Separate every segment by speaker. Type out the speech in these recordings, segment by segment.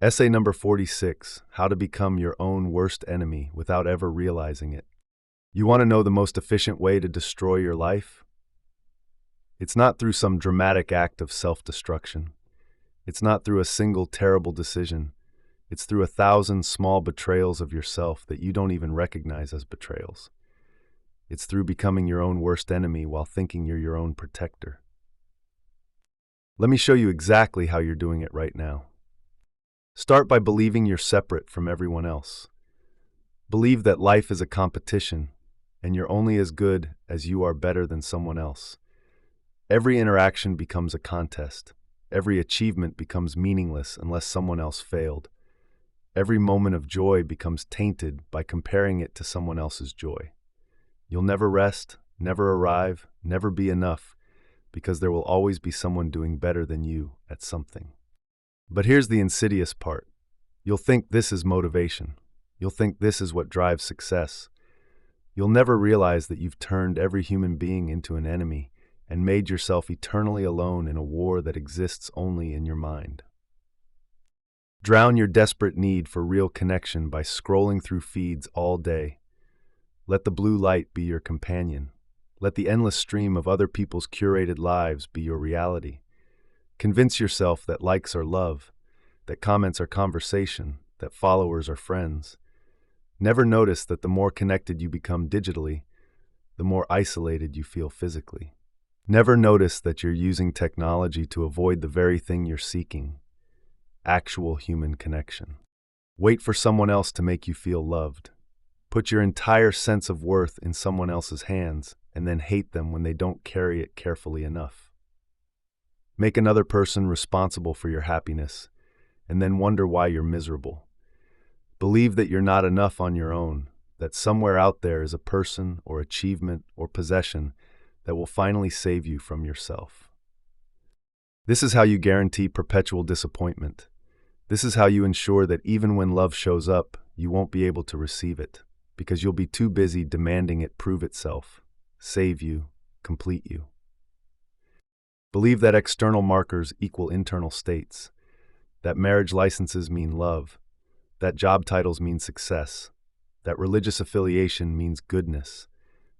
Speaker 1: Essay number 46, How to Become Your Own Worst Enemy Without Ever Realizing It. You want to know the most efficient way to destroy your life? It's not through some dramatic act of self-destruction. It's not through a single terrible decision. It's through 1,000 small betrayals of yourself that you don't even recognize as betrayals. It's through becoming your own worst enemy while thinking you're your own protector. Let me show you exactly how you're doing it right now. Start by believing you're separate from everyone else. Believe that life is a competition, and you're only as good as you are better than someone else. Every interaction becomes a contest. Every achievement becomes meaningless unless someone else failed. Every moment of joy becomes tainted by comparing it to someone else's joy. You'll never rest, never arrive, never be enough, because there will always be someone doing better than you at something. But here's the insidious part. You'll think this is motivation. You'll think this is what drives success. You'll never realize that you've turned every human being into an enemy and made yourself eternally alone in a war that exists only in your mind. Drown your desperate need for real connection by scrolling through feeds all day. Let the blue light be your companion. Let the endless stream of other people's curated lives be your reality. Convince yourself that likes are love, that comments are conversation, that followers are friends. Never notice that the more connected you become digitally, the more isolated you feel physically. Never notice that you're using technology to avoid the very thing you're seeking, actual human connection. Wait for someone else to make you feel loved. Put your entire sense of worth in someone else's hands and then hate them when they don't carry it carefully enough. Make another person responsible for your happiness, and then wonder why you're miserable. Believe that you're not enough on your own, that somewhere out there is a person or achievement or possession that will finally save you from yourself. This is how you guarantee perpetual disappointment. This is how you ensure that even when love shows up, you won't be able to receive it, because you'll be too busy demanding it prove itself, save you, complete you. Believe that external markers equal internal states, that marriage licenses mean love, that job titles mean success, that religious affiliation means goodness,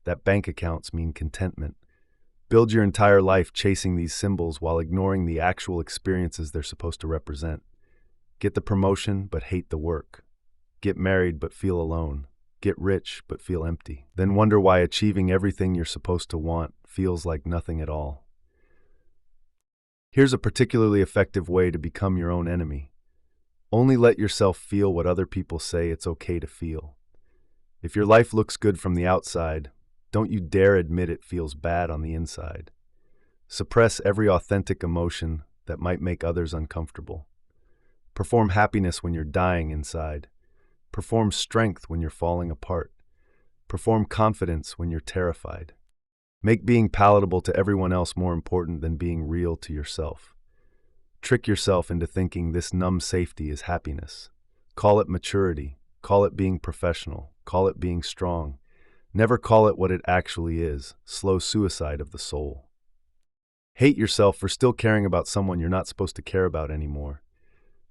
Speaker 1: that bank accounts mean contentment. Build your entire life chasing these symbols while ignoring the actual experiences they're supposed to represent. Get the promotion but hate the work. Get married but feel alone. Get rich but feel empty. Then wonder why achieving everything you're supposed to want feels like nothing at all. Here's a particularly effective way to become your own enemy. Only let yourself feel what other people say it's okay to feel. If your life looks good from the outside, don't you dare admit it feels bad on the inside. Suppress every authentic emotion that might make others uncomfortable. Perform happiness when you're dying inside. Perform strength when you're falling apart. Perform confidence when you're terrified. Make being palatable to everyone else more important than being real to yourself. Trick yourself into thinking this numb safety is happiness. Call it maturity. Call it being professional. Call it being strong. Never call it what it actually is, slow suicide of the soul. Hate yourself for still caring about someone you're not supposed to care about anymore.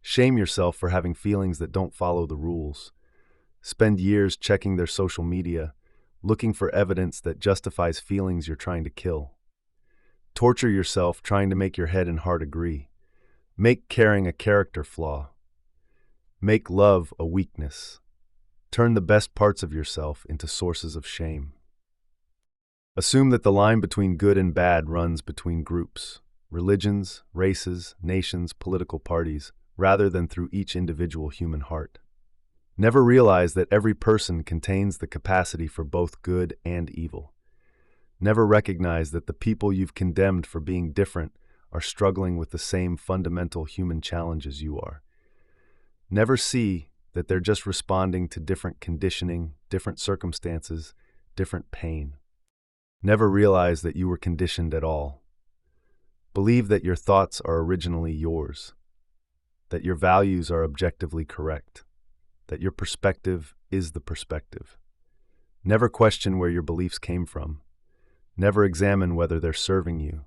Speaker 1: Shame yourself for having feelings that don't follow the rules. Spend years checking their social media, looking for evidence that justifies feelings you're trying to kill. Torture yourself trying to make your head and heart agree. Make caring a character flaw. Make love a weakness. Turn the best parts of yourself into sources of shame. Assume that the line between good and bad runs between groups, religions, races, nations, political parties, rather than through each individual human heart. Never realize that every person contains the capacity for both good and evil. Never recognize that the people you've condemned for being different are struggling with the same fundamental human challenges you are. Never see that they're just responding to different conditioning, different circumstances, different pain. Never realize that you were conditioned at all. Believe that your thoughts are originally yours, that your values are objectively correct, that your perspective is the perspective. Never question where your beliefs came from. Never examine whether they're serving you.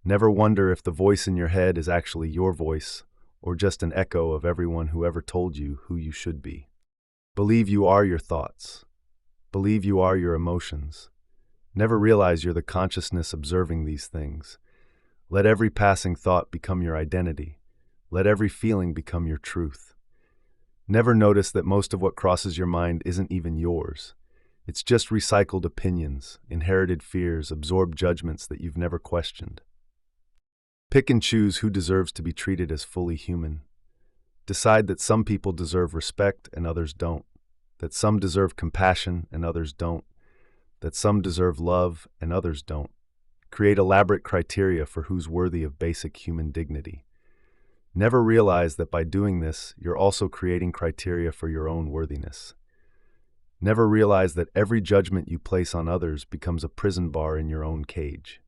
Speaker 1: Never wonder if the voice in your head is actually your voice or just an echo of everyone who ever told you who you should be. Believe you are your thoughts. Believe you are your emotions. Never realize you're the consciousness observing these things. Let every passing thought become your identity. Let every feeling become your truth. Never notice that most of what crosses your mind isn't even yours. It's just recycled opinions, inherited fears, absorbed judgments that you've never questioned. Pick and choose who deserves to be treated as fully human. Decide that some people deserve respect and others don't. That some deserve compassion and others don't. That some deserve love and others don't. Create elaborate criteria for who's worthy of basic human dignity. Never realize that by doing this, you're also creating criteria for your own worthiness. Never realize that every judgment you place on others becomes a prison bar in your own cage.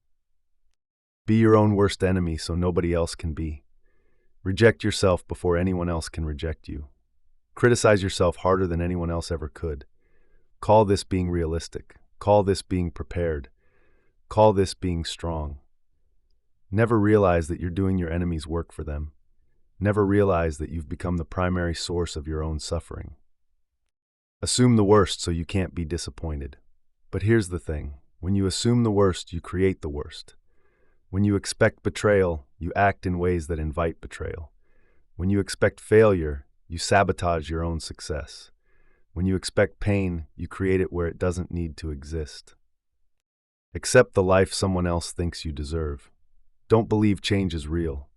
Speaker 1: Be your own worst enemy so nobody else can be. Reject yourself before anyone else can reject you. Criticize yourself harder than anyone else ever could. Call this being realistic. Call this being prepared. Call this being strong. Never realize that you're doing your enemy's work for them. Never realize that you've become the primary source of your own suffering. Assume the worst so you can't be disappointed. But here's the thing. When you assume the worst, you create the worst. When you expect betrayal, you act in ways that invite betrayal. When you expect failure, you sabotage your own success. When you expect pain, you create it where it doesn't need to exist. Accept the life someone else thinks you deserve. Don't believe change is real.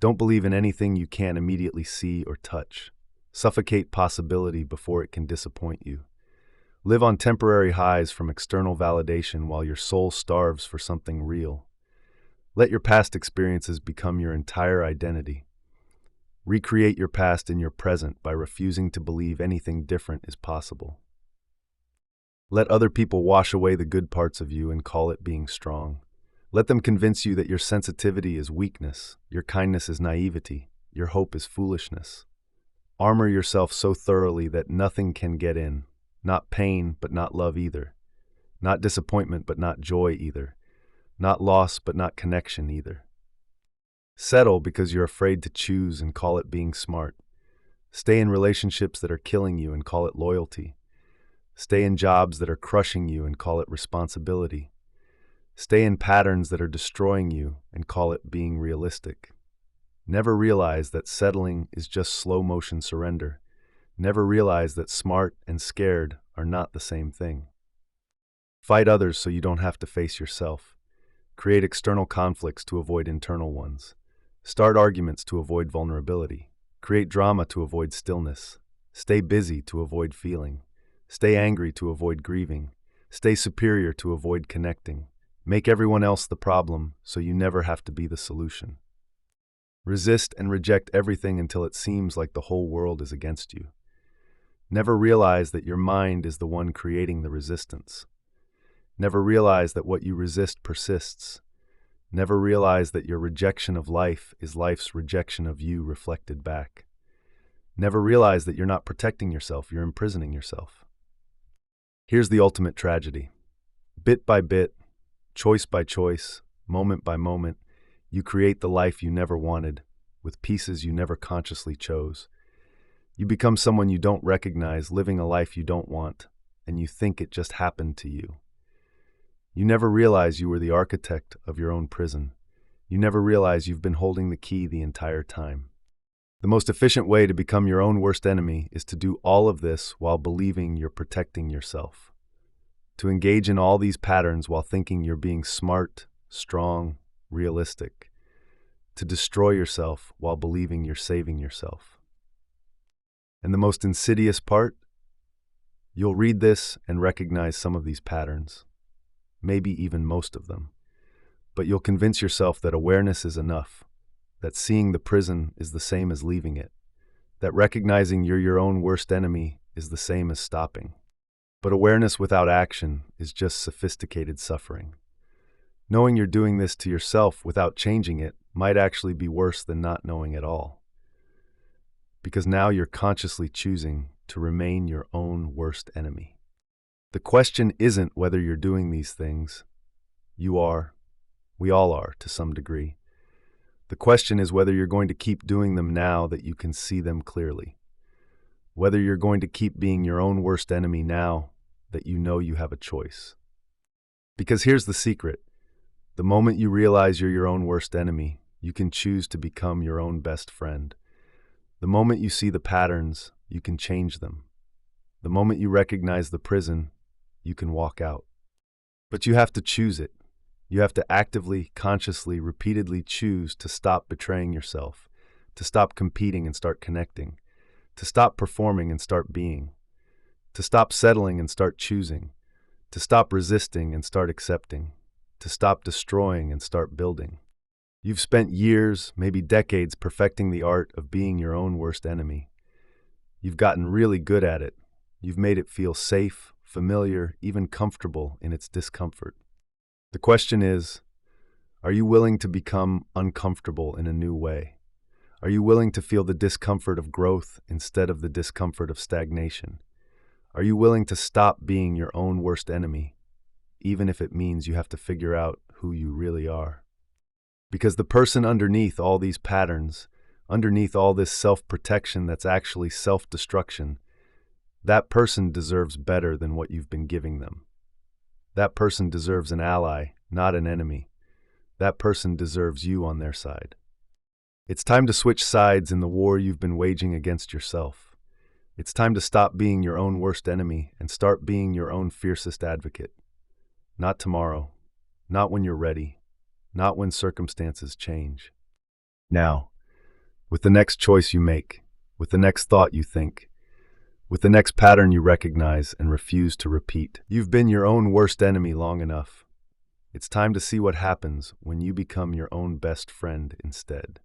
Speaker 1: Don't believe in anything you can't immediately see or touch. Suffocate possibility before it can disappoint you. Live on temporary highs from external validation while your soul starves for something real. Let your past experiences become your entire identity. Recreate your past in your present by refusing to believe anything different is possible. Let other people wash away the good parts of you and call it being strong. Let them convince you that your sensitivity is weakness, your kindness is naivety, your hope is foolishness. Armor yourself so thoroughly that nothing can get in. Not pain, but not love either. Not disappointment, but not joy either. Not loss, but not connection either. Settle because you're afraid to choose and call it being smart. Stay in relationships that are killing you and call it loyalty. Stay in jobs that are crushing you and call it responsibility. Stay in patterns that are destroying you and call it being realistic. Never realize that settling is just slow-motion surrender. Never realize that smart and scared are not the same thing. Fight others so you don't have to face yourself. Create external conflicts to avoid internal ones. Start arguments to avoid vulnerability. Create drama to avoid stillness. Stay busy to avoid feeling. Stay angry to avoid grieving. Stay superior to avoid connecting. Make everyone else the problem so you never have to be the solution. Resist and reject everything until it seems like the whole world is against you. Never realize that your mind is the one creating the resistance. Never realize that what you resist persists. Never realize that your rejection of life is life's rejection of you reflected back. Never realize that you're not protecting yourself, you're imprisoning yourself. Here's the ultimate tragedy. Bit by bit, choice by choice, moment by moment, you create the life you never wanted, with pieces you never consciously chose. You become someone you don't recognize, living a life you don't want, and you think it just happened to you. You never realize you were the architect of your own prison. You never realize you've been holding the key the entire time. The most efficient way to become your own worst enemy is to do all of this while believing you're protecting yourself. To engage in all these patterns while thinking you're being smart, strong, realistic. To destroy yourself while believing you're saving yourself. And the most insidious part? You'll read this and recognize some of these patterns, maybe even most of them. But you'll convince yourself that awareness is enough, that seeing the prison is the same as leaving it, that recognizing you're your own worst enemy is the same as stopping. But awareness without action is just sophisticated suffering. Knowing you're doing this to yourself without changing it might actually be worse than not knowing at all. Because now you're consciously choosing to remain your own worst enemy. The question isn't whether you're doing these things. You are. We all are, to some degree. The question is whether you're going to keep doing them now that you can see them clearly. Whether you're going to keep being your own worst enemy now that you know you have a choice. Because here's the secret. The moment you realize you're your own worst enemy, you can choose to become your own best friend. The moment you see the patterns, you can change them. The moment you recognize the prison, you can walk out. But you have to choose it. You have to actively, consciously, repeatedly choose to stop betraying yourself, to stop competing and start connecting, to stop performing and start being, to stop settling and start choosing, to stop resisting and start accepting, to stop destroying and start building. You've spent years, maybe decades, perfecting the art of being your own worst enemy. You've gotten really good at it. You've made it feel safe, familiar, even comfortable in its discomfort. The question is, are you willing to become uncomfortable in a new way? Are you willing to feel the discomfort of growth instead of the discomfort of stagnation? Are you willing to stop being your own worst enemy, even if it means you have to figure out who you really are? Because the person underneath all these patterns, underneath all this self-protection that's actually self-destruction, that person deserves better than what you've been giving them. That person deserves an ally, not an enemy. That person deserves you on their side. It's time to switch sides in the war you've been waging against yourself. It's time to stop being your own worst enemy and start being your own fiercest advocate. Not tomorrow, not when you're ready, not when circumstances change. Now, with the next choice you make, with the next thought you think, with the next pattern you recognize and refuse to repeat. You've been your own worst enemy long enough. It's time to see what happens when you become your own best friend instead.